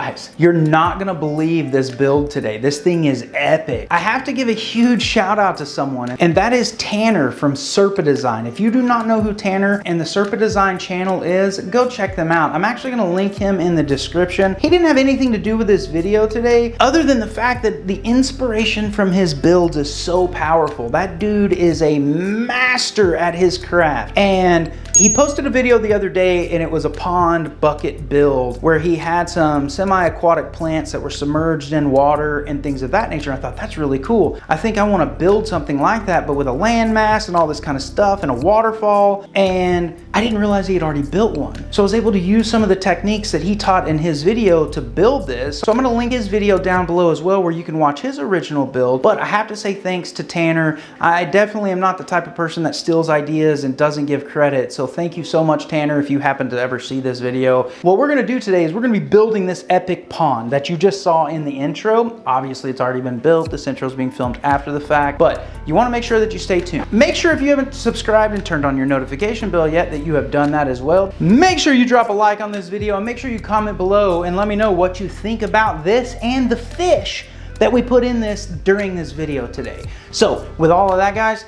Guys, you're not gonna believe this build today. This thing is epic. I have to give a huge shout out to someone, and that is Tanner from Serpa Design. If you do not know who Tanner and the Serpa Design channel is, go check them out. I'm actually gonna link him in the description. He didn't have anything to do with this video today, other than the fact that the inspiration from his builds is so powerful. That dude is a master at his craft. And he posted a video the other day, and it was a pond bucket build where he had some semi-aquatic plants that were submerged in water and things of that nature. I thought, that's really cool. I think I want to build something like that, but with a landmass and all this kind of stuff and a waterfall. And I didn't realize he had already built one. So I was able to use some of the techniques that he taught in his video to build this. So I'm going to link his video down below as well, where you can watch his original build. But I have to say thanks to Tanner. I definitely am not the type of person that steals ideas and doesn't give credit. So thank you so much, Tanner, if you happen to ever see this video. What we're going to do today is we're going to be building this epic pond that you just saw in the intro. Obviously, it's already been built. This intro is being filmed after the fact, but you want to make sure that you stay tuned. Make sure if you haven't subscribed and turned on your notification bell yet that you have done that as well. Make sure you drop a like on this video, and make sure you comment below and let me know what you think about this and the fish that we put in this during this video today. So with all of that, guys,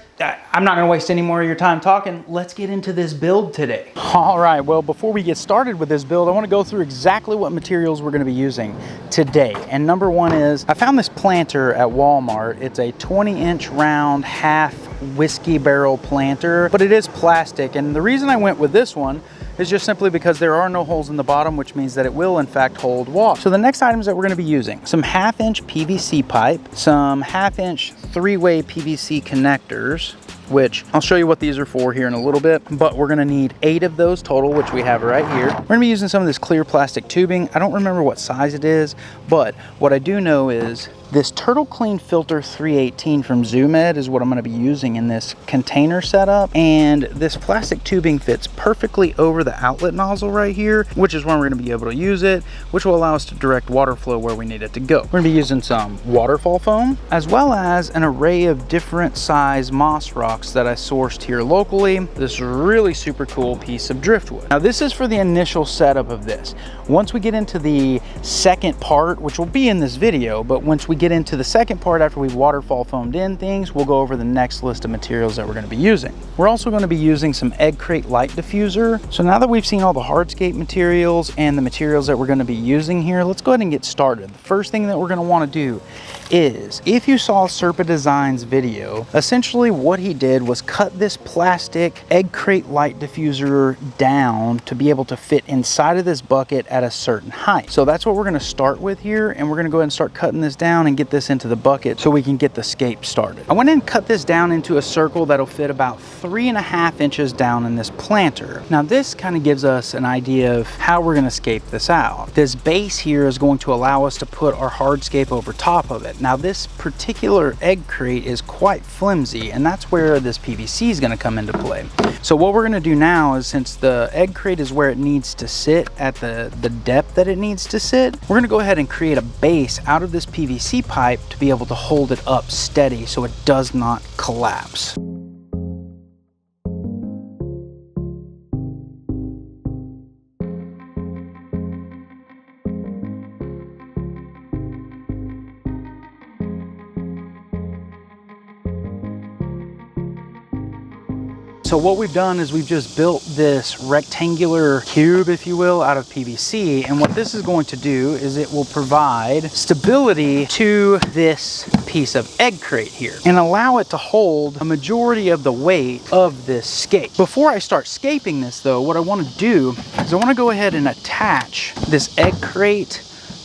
I'm not gonna waste any more of your time talking. Let's get into this build today. All right, well, before we get started with this build, I wanna go through exactly what materials we're gonna be using today. And number one is, I found this planter at Walmart. It's a 20-inch round half whiskey barrel planter, but it is plastic. And the reason I went with this one is just simply because there are no holes in the bottom, which means that it will in fact hold water. So the next items that we're gonna be using, some 1/2-inch PVC pipe, some 1/2-inch 3-way PVC connectors, which I'll show you what these are for here in a little bit, but we're gonna need 8 of those total, which we have right here. We're gonna be using some of this clear plastic tubing. I don't remember what size it is, but what I do know is this Turtle Clean Filter 318 from ZoomEd is what I'm gonna be using in this container setup. And this plastic tubing fits perfectly over the outlet nozzle right here, which is when we're gonna be able to use it, which will allow us to direct water flow where we need it to go. We're gonna be using some waterfall foam, as well as an array of different size moss rocks that I sourced here locally. This really super cool piece of driftwood. Now this is for the initial setup of this. Once we get into the second part, which will be in this video, but once we get into the second part after we've waterfall foamed in things, we'll go over the next list of materials that we're going to be using. We're also going to be using some egg crate light diffuser. So now that we've seen all the hardscape materials and the materials that we're going to be using here, let's go ahead and get started. The first thing that we're going to want to do is, if you saw Serpa Design's video, essentially what he did was cut this plastic egg crate light diffuser down to be able to fit inside of this bucket at a certain height. So that's what we're going to start with here, and we're going to go ahead and start cutting this down and get this into the bucket so we can get the scape started. I went in and cut this down into a circle that'll fit about 3.5 inches down in this planter. Now this kind of gives us an idea of how we're going to scape this out. This base here is going to allow us to put our hardscape over top of it. Now this particular egg crate is quite flimsy, and that's where this PVC is going to come into play. So what we're going to do now is, since the egg crate is where it needs to sit at the depth that it needs to sit, we're going to go ahead and create a base out of this PVC pipe to be able to hold it up steady so it does not collapse. So what we've done is we've just built this rectangular cube, if you will, out of PVC. And what this is going to do is it will provide stability to this piece of egg crate here and allow it to hold a majority of the weight of this scape. Before I start scaping this though, what I want to do is I want to go ahead and attach this egg crate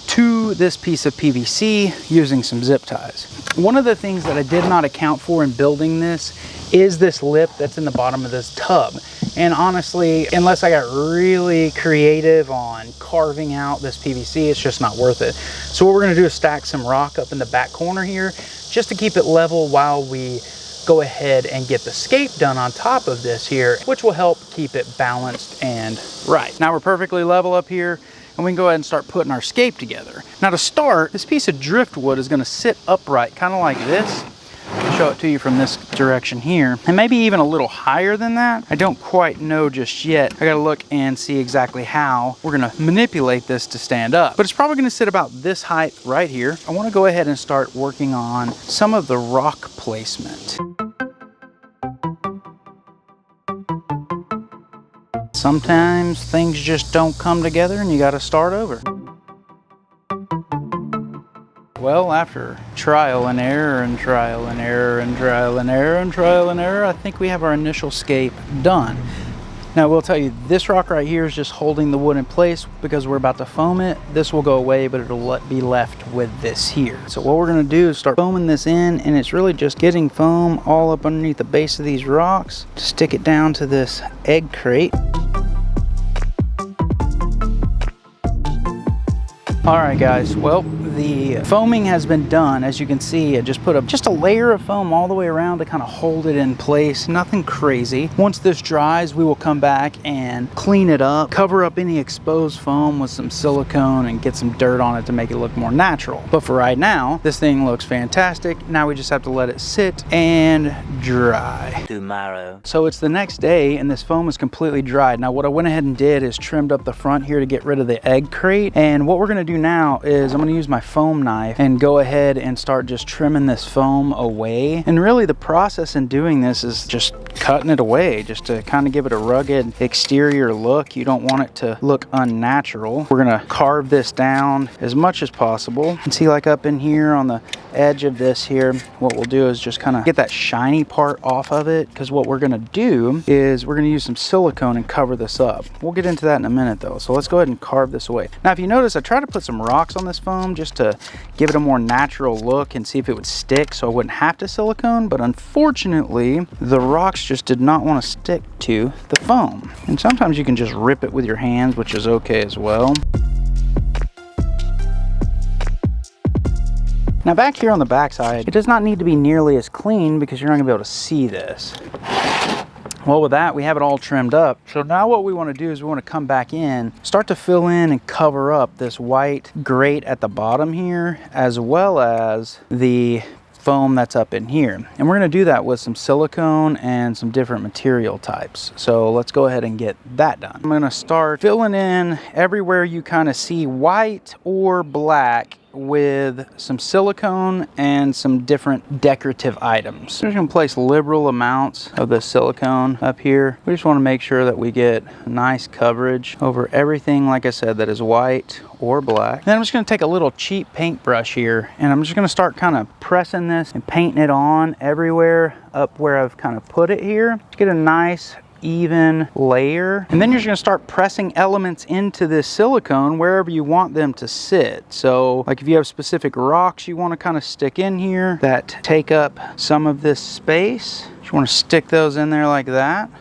to this piece of PVC using some zip ties. One of the things that I did not account for in building this is this lip that's in the bottom of this tub. And honestly, unless I got really creative on carving out this PVC, it's just not worth it. So what we're gonna do is stack some rock up in the back corner here just to keep it level while we go ahead and get the scape done on top of this here, which will help keep it balanced and right. Now we're perfectly level up here, and we can go ahead and start putting our scape together. Now to start, this piece of driftwood is gonna sit upright, kind of like this. show it to you from this direction here, and maybe even a little higher than that. I don't quite know just yet. I gotta look and see exactly how we're gonna manipulate this to stand up, but it's probably gonna sit about this height right here. I wanna go ahead and start working on some of the rock placement. Sometimes things just don't come together and you gotta start over. Well, after trial and error and trial and error and trial and error and trial and error, I think we have our initial scape done. Now, I will tell you, this rock right here is just holding the wood in place because we're about to foam it. This will go away, but it'll be left with this here. So what we're gonna do is start foaming this in, and it's really just getting foam all up underneath the base of these rocks. Stick it down to this egg crate. All right, guys, well, the foaming has been done. As you can see, I just put just a layer of foam all the way around to kind of hold it in place. Nothing crazy. Once this dries, we will come back and clean it up, cover up any exposed foam with some silicone and get some dirt on it to make it look more natural. But for right now, this thing looks fantastic. Now we just have to let it sit and dry. Tomorrow. So it's the next day and this foam is completely dried. Now what I went ahead and did is trimmed up the front here to get rid of the egg crate. And what we're gonna do now is I'm gonna use my foam knife and go ahead and start just trimming this foam away. And really the process in doing this is just cutting it away, just to kind of give it a rugged exterior look. You don't want it to look unnatural. We're gonna carve this down as much as possible. You can see like up in here on the edge of this here, what we'll do is just kind of get that shiny part off of it, because what we're gonna do is we're gonna use some silicone and cover this up. We'll get into that in a minute though. So let's go ahead and carve this away. Now if you notice, I tried to put some rocks on this foam just to give it a more natural look and see if it would stick so I wouldn't have to silicone, but unfortunately the rocks just did not want to stick to the foam. And sometimes you can just rip it with your hands, which is okay as well. Now back here on the back side, it does not need to be nearly as clean because you're not gonna be able to see this. Well, with that, we have it all trimmed up. So now what we want to do is we want to come back in, start to fill in and cover up this white grate at the bottom here, as well as the foam that's up in here. And we're going to do that with some silicone and some different material types. So let's go ahead and get that done. I'm going to start filling in everywhere you kind of see white or black with some silicone and some different decorative items. We're just gonna place liberal amounts of the silicone up here. We just want to make sure that we get nice coverage over everything, like I said, that is white or black. Then I'm just gonna take a little cheap paintbrush here and I'm just gonna start kind of pressing this and painting it on everywhere up where I've kind of put it here. Get a nice even layer, and then you're just gonna start pressing elements into this silicone wherever you want them to sit. So like if you have specific rocks you want to kind of stick in here that take up some of this space, you want to stick those in there like that.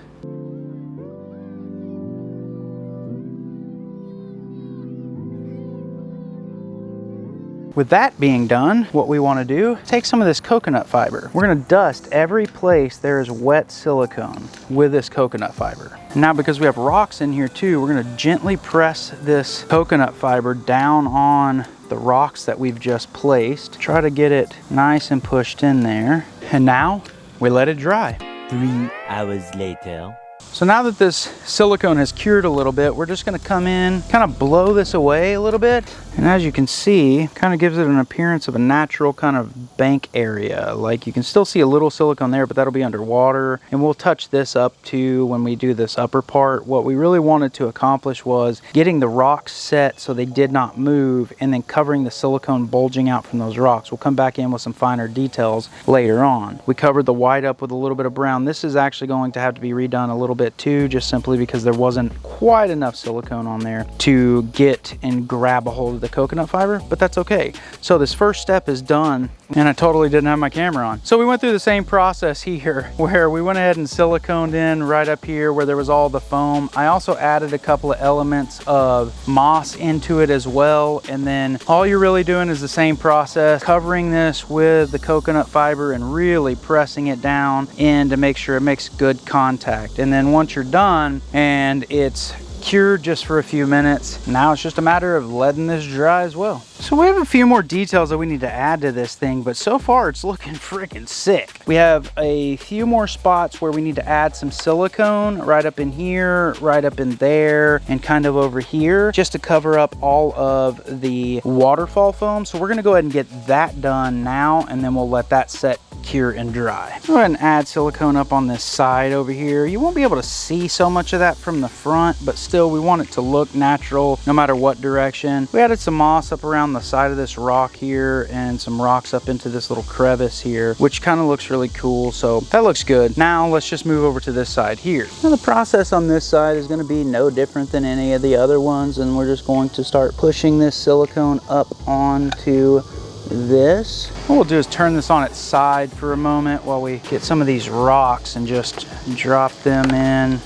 With that being done, what we want to do, take some of this coconut fiber. We're going to dust every place there is wet silicone with this coconut fiber. Now because we have rocks in here too, we're going to gently press this coconut fiber down on the rocks that we've just placed. Try to get it nice and pushed in there. And now we let it dry. 3 hours later. So now that this silicone has cured a little bit, we're just gonna come in, kind of blow this away a little bit. And as you can see, kind of gives it an appearance of a natural kind of bank area. Like you can still see a little silicone there, but that'll be underwater. And we'll touch this up too when we do this upper part. What we really wanted to accomplish was getting the rocks set so they did not move, and then covering the silicone bulging out from those rocks. We'll come back in with some finer details later on. We covered the white up with a little bit of brown. This is actually going to have to be redone a little bit too, just simply because there wasn't quite enough silicone on there to get and grab a hold of the coconut fiber, but that's okay. So this first step is done, and I totally didn't have my camera on. So we went through the same process here where we went ahead and siliconed in right up here where there was all the foam. I also added a couple of elements of moss into it as well, and then all you're really doing is the same process, covering this with the coconut fiber and really pressing it down in to make sure it makes good contact. And then once you're done and it's cured just for a few minutes. Now it's just a matter of letting this dry as well. So we have a few more details that we need to add to this thing, but so far it's looking freaking sick. We have a few more spots where we need to add some silicone right up in here, right up in there, and kind of over here, just to cover up all of the waterfall foam. So we're gonna go ahead and get that done now, and then we'll let that set, cure, and dry. Go ahead and add silicone up on this side over here. You won't be able to see so much of that from the front, but still we want it to look natural no matter what direction. We added some moss up around the side of this rock here and some rocks up into this little crevice here, which kind of looks really cool. So that looks good. Now let's just move over to this side here. Now the process on this side is going to be no different than any of the other ones, and we're just going to start pushing this silicone up onto this. What we'll do is turn this on its side for a moment while we get some of these rocks and just drop them in.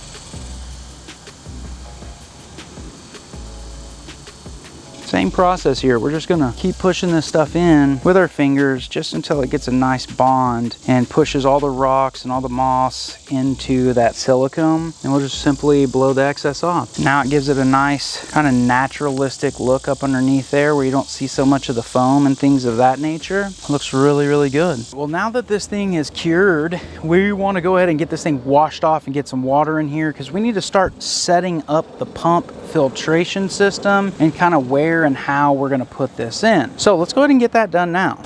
Same process here. We're just gonna keep pushing this stuff in with our fingers just until it gets a nice bond and pushes all the rocks and all the moss into that silicone, and we'll just simply blow the excess off. Now it gives it a nice kind of naturalistic look up underneath there where you don't see so much of the foam and things of that nature. It looks really, really good. Well, now that this thing is cured, we want to go ahead and get this thing washed off and get some water in here, because we need to start setting up the pump filtration system and kind of where and how we're going to put this in. So let's go ahead and get that done now.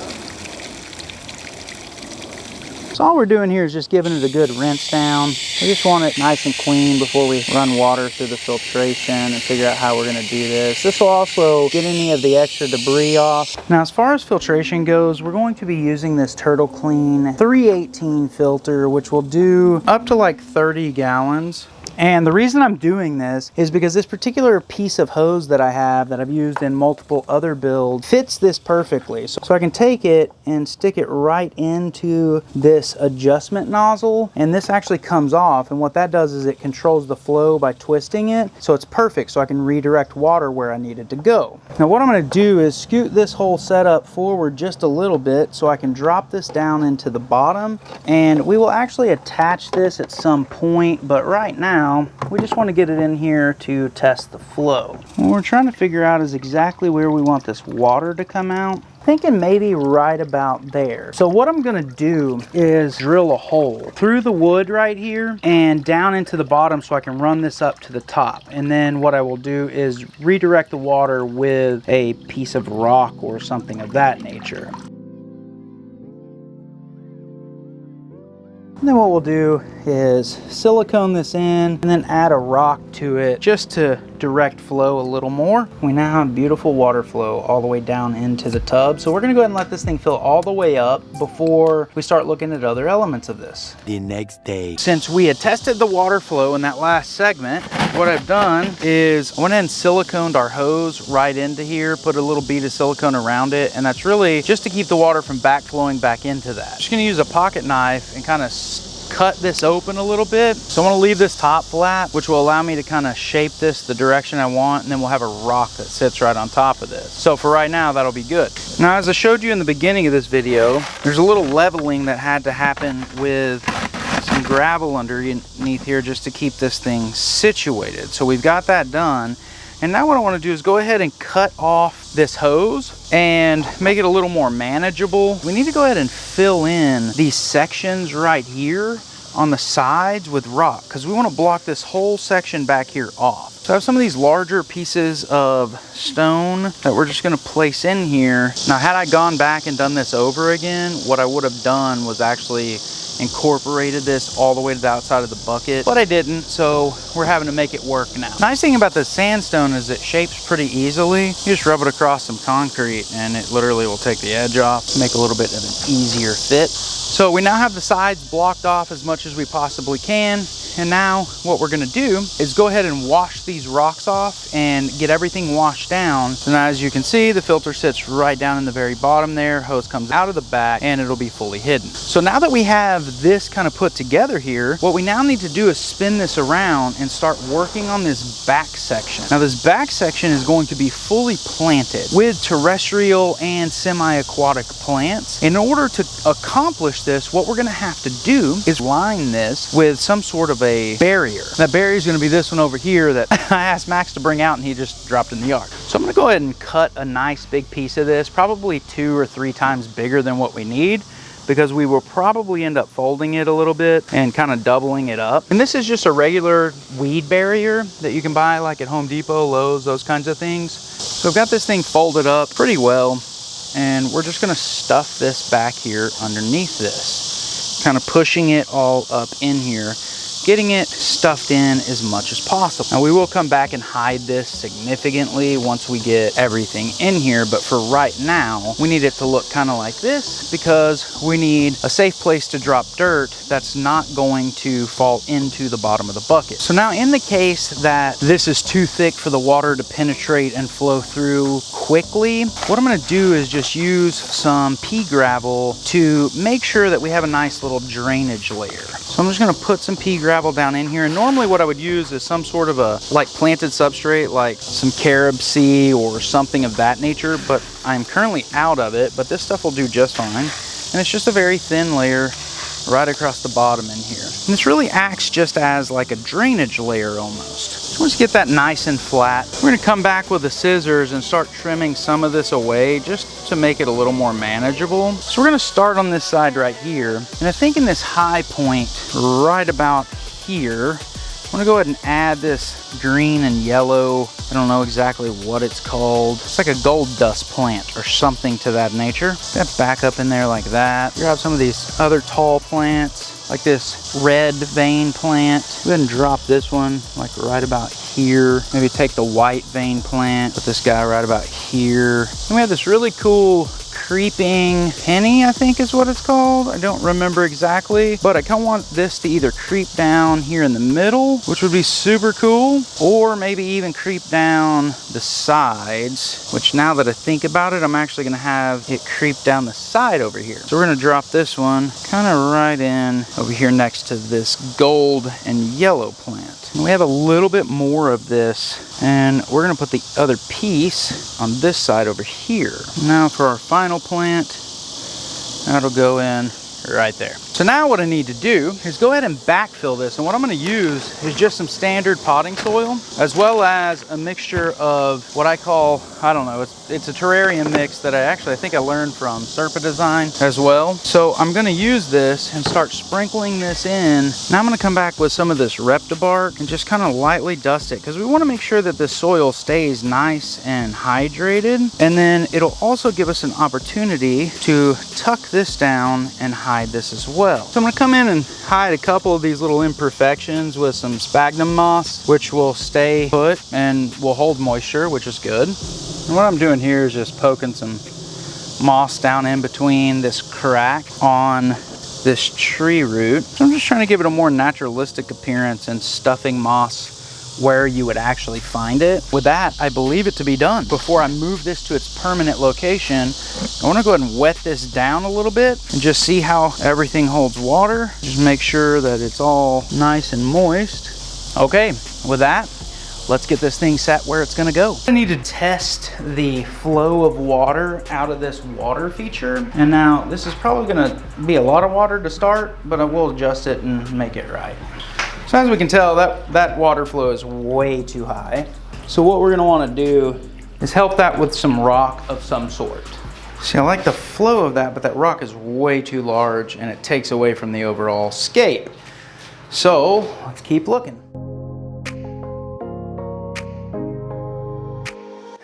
So all we're doing here is just giving it a good rinse down. We just want it nice and clean before we run water through the filtration and figure out how we're going to do this. This will also get any of the extra debris off. Now, as far as filtration goes, we're going to be using this Turtle Clean 318 filter, which will do up to like 30 gallons. And the reason I'm doing this is because this particular piece of hose that I have that I've used in multiple other builds fits this perfectly. So I can take it and stick it right into this adjustment nozzle, and this actually comes off, and what that does is it controls the flow by twisting it. So it's perfect, so I can redirect water where I need it to go. Now what I'm going to do is scoot this whole setup forward just a little bit so I can drop this down into the bottom, and we will actually attach this at some point, but right now we just want to get it in here to test the flow. What we're trying to figure out is exactly where we want this water to come out. Thinking maybe right about there. So what I'm gonna do is drill a hole through the wood right here and down into the bottom so I can run this up to the top. And then what I will do is redirect the water with a piece of rock or something of that nature. And then what we'll do is silicone this in and then add a rock to it just to direct flow a little more. We now have beautiful water flow all the way down into the tub. So we're gonna go ahead and let this thing fill all the way up before we start looking at other elements of this. The next day. Since we had tested the water flow in that last segment, what I've done is I went ahead and siliconed our hose right into here, put a little bead of silicone around it, and that's really just to keep the water from backflowing back into that. Just gonna use a pocket knife and kind of cut this open a little bit. So I want to leave this top flat, which will allow me to kind of shape this the direction I want, and then we'll have a rock that sits right on top of this. So for right now, that'll be good. Now, as I showed you in the beginning of this video, there's a little leveling that had to happen with some gravel underneath here just to keep this thing situated. So we've got that done. And now what I want to do is go ahead and cut off this hose and make it a little more manageable. We need to go ahead and fill in these sections right here on the sides with rock, because we want to block this whole section back here off. So I have some of these larger pieces of stone that we're just going to place in here. Now, had I gone back and done this over again, what I would have done was actually incorporated this all the way to the outside of the bucket, but I didn't, so we're having to make it work now. Nice thing about the sandstone is it shapes pretty easily. You just rub it across some concrete and it literally will take the edge off, make a little bit of an easier fit. So we now have the sides blocked off as much as we possibly can. And now what we're gonna do is go ahead and wash these rocks off and get everything washed down. So now, as you can see, the filter sits right down in the very bottom there. Hose comes out of the back and it'll be fully hidden. So now that we have this kind of put together here, what we now need to do is spin this around and start working on this back section. Now, this back section is going to be fully planted with terrestrial and semi-aquatic plants. In order to accomplish this, what we're gonna have to do is line this with some sort of a barrier. That barrier is going to be this one over here that I asked Max to bring out and he just dropped in the yard. So I'm going to go ahead and cut a nice big piece of this, probably 2 or 3 times bigger than what we need, because we will probably end up folding it a little bit and kind of doubling it up. And this is just a regular weed barrier that you can buy like at Home Depot, Lowe's, those kinds of things. So I've got this thing folded up pretty well, and we're just gonna stuff this back here underneath this, kind of pushing it all up in here, getting it stuffed in as much as possible. Now we will come back and hide this significantly once we get everything in here, but for right now, we need it to look kind of like this because we need a safe place to drop dirt that's not going to fall into the bottom of the bucket. So now in the case that this is too thick for the water to penetrate and flow through quickly, what I'm gonna do is just use some pea gravel to make sure that we have a nice little drainage layer. So I'm just gonna put some pea gravel down in here, and normally what I would use is some sort of a like planted substrate, like some carob seed or something of that nature, but I'm currently out of it, but this stuff will do just fine. And it's just a very thin layer right across the bottom in here. And this really acts just as like a drainage layer almost. So once you get that nice and flat, we're gonna come back with the scissors and start trimming some of this away just to make it a little more manageable. So we're gonna start on this side right here. And I think in this high point right about here, I'm gonna go ahead and add this green and yellow, I don't know exactly what it's called. It's like a gold dust plant or something to that nature. That back up in there like that. You have some of these other tall plants, like this red vein plant. Go ahead and drop this one like right about here. Maybe take the white vein plant, put this guy right about here. And we have this really cool creeping penny, I think is what it's called. I don't remember exactly, but I kind of want this to either creep down here in the middle, which would be super cool, or maybe even creep down the sides, which now that I think about it, I'm actually gonna have it creep down the side over here. So we're gonna drop this one kind of right in over here next to this gold and yellow plant. And we have a little bit more of this, and we're gonna put the other piece on this side over here. Now for our final plant, that'll go in right there. So now what I need to do is go ahead and backfill this, and what I'm going to use is just some standard potting soil, as well as a mixture of what I call, I don't know, it's a terrarium mix that I think I learned from SUBSTRATE Design as well. So I'm going to use this and start sprinkling this in. Now I'm going to come back with some of this Reptibark and just kind of lightly dust it, because we want to make sure that this soil stays nice and hydrated, and then it'll also give us an opportunity to tuck this down and hide this as well. So I'm going to come in and hide a couple of these little imperfections with some sphagnum moss, which will stay put and will hold moisture, which is good. And what I'm doing here is just poking some moss down in between this crack on this tree root. So I'm just trying to give it a more naturalistic appearance and stuffing moss where you would actually find it. With that, I believe it to be done. Before I move this to its permanent location, I want to go ahead and wet this down a little bit and just see how everything holds water. Just make sure that it's all nice and moist. Okay, with that, let's get this thing set where it's gonna go. I need to test the flow of water out of this water feature. And now this is probably gonna be a lot of water to start, but I will adjust it and make it right. So as we can tell, that water flow is way too high. So what we're gonna wanna do is help that with some rock of some sort. See, I like the flow of that, but that rock is way too large and it takes away from the overall scape. So let's keep looking.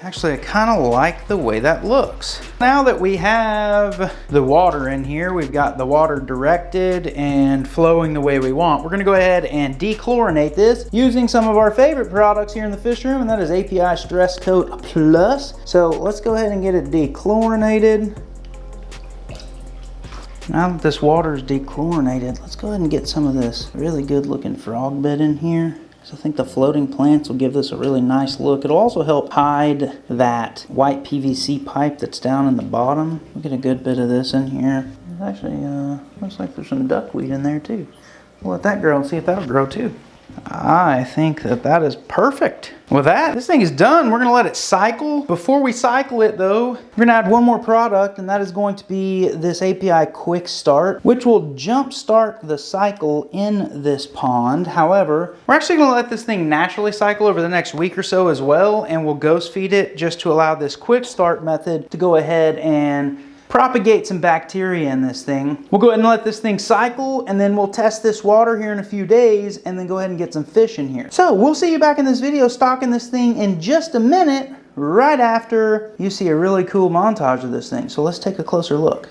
Actually, I kind of like the way that looks. Now that we have the water in here, we've got the water directed and flowing the way we want, we're gonna go ahead and dechlorinate this using some of our favorite products here in the fish room, and that is API Stress Coat Plus. So let's go ahead and get it dechlorinated. Now that this water is dechlorinated, let's go ahead and get some of this really good looking frog bed in here. So I think the floating plants will give this a really nice look. It'll also help hide that white PVC pipe that's down in the bottom. We'll get a good bit of this in here. Actually, looks like there's some duckweed in there too. We'll let that grow and see if that'll grow too. I think that that is perfect. With that, this thing is done. We're gonna let it cycle. Before we cycle it though, we're gonna add one more product, and that is going to be this API Quick Start, which will jump start the cycle in this pond. However, we're actually gonna let this thing naturally cycle over the next week or so as well, and we'll ghost feed it just to allow this Quick Start method to go ahead and propagate some bacteria in this thing. We'll go ahead and let this thing cycle, and then we'll test this water here in a few days, and then go ahead and get some fish in here. So we'll see you back in this video stocking this thing in just a minute, right after you see a really cool montage of this thing. So let's take a closer look.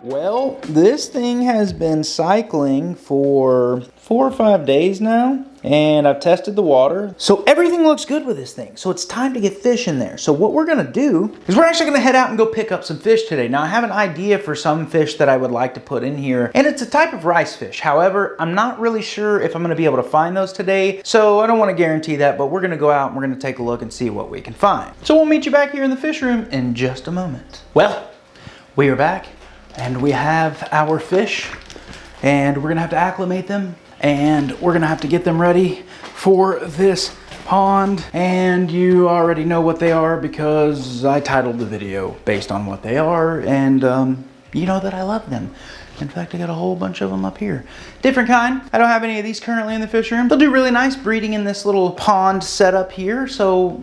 Well, this thing has been cycling for 4 or 5 days now, and I've tested the water. So everything looks good with this thing. So it's time to get fish in there. So what we're gonna do is we're actually gonna head out and go pick up some fish today. Now I have an idea for some fish that I would like to put in here, and it's a type of rice fish. However, I'm not really sure if I'm gonna be able to find those today. So I don't wanna guarantee that, but we're gonna go out and we're gonna take a look and see what we can find. So we'll meet you back here in the fish room in just a moment. Well, we are back. And we have our fish, and we're gonna have to acclimate them, and we're gonna have to get them ready for this pond. And you already know what they are because I titled the video based on what they are, and you know that I love them. In fact, I got a whole bunch of them up here. Different kind. I don't have any of these currently in the fish room. They'll do really nice breeding in this little pond setup here, so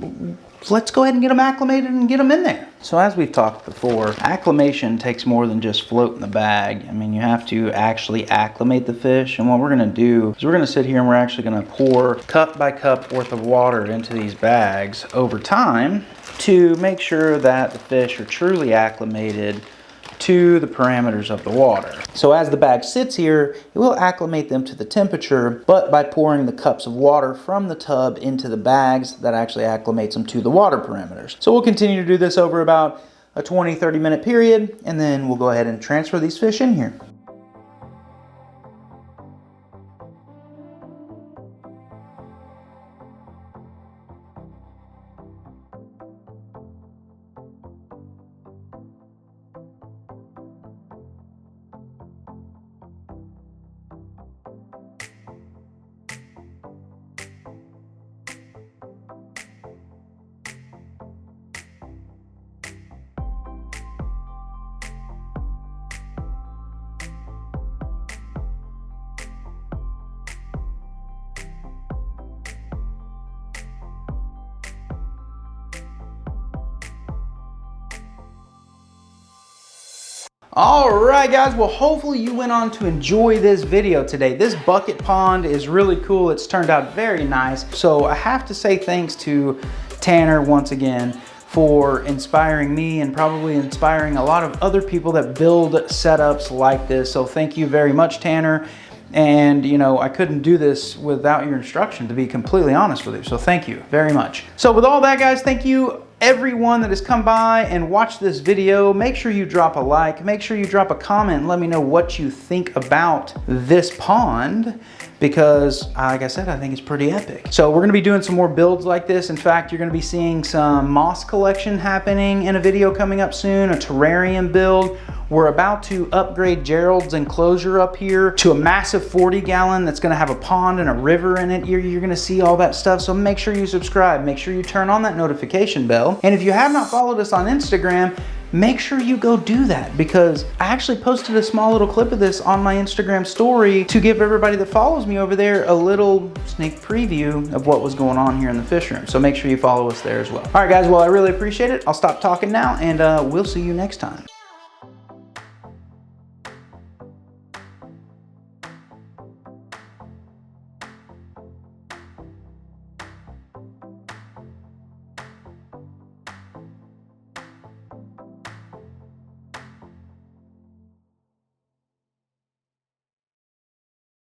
let's go ahead and get them acclimated and get them in there. So as we've talked before, acclimation takes more than just float in the bag. I mean, you have to actually acclimate the fish. And what we're gonna do is we're gonna sit here and we're actually gonna pour cup by cup worth of water into these bags over time to make sure that the fish are truly acclimated to the parameters of the water. So as the bag sits here, it will acclimate them to the temperature, but by pouring the cups of water from the tub into the bags, that actually acclimates them to the water parameters. So we'll continue to do this over about a 20-30 minute period, and then we'll go ahead and transfer these fish in here. All right, guys, well, hopefully you went on to enjoy this video today. This bucket pond is really cool. It's turned out very nice. So I have to say thanks to Tanner once again for inspiring me and probably inspiring a lot of other people that build setups like this. So thank you very much, Tanner. And you know, I couldn't do this without your instruction, to be completely honest with you. So thank you very much. So with all that, guys, thank you everyone that has come by and watched this video. Make sure you drop a like, make sure you drop a comment and let me know what you think about this pond, because like I said, I think it's pretty epic. So we're gonna be doing some more builds like this. In fact, you're gonna be seeing some moss collection happening in a video coming up soon, a terrarium build. We're about to upgrade Gerald's enclosure up here to a massive 40 gallon that's gonna have a pond and a river in it. You're gonna see all that stuff. So make sure you subscribe, make sure you turn on that notification bell. And if you have not followed us on Instagram, make sure you go do that, because I actually posted a small little clip of this on my Instagram story to give everybody that follows me over there a little sneak preview of what was going on here in the fish room. So make sure you follow us there as well. All right, guys, well, I really appreciate it. I'll stop talking now, and we'll see you next time.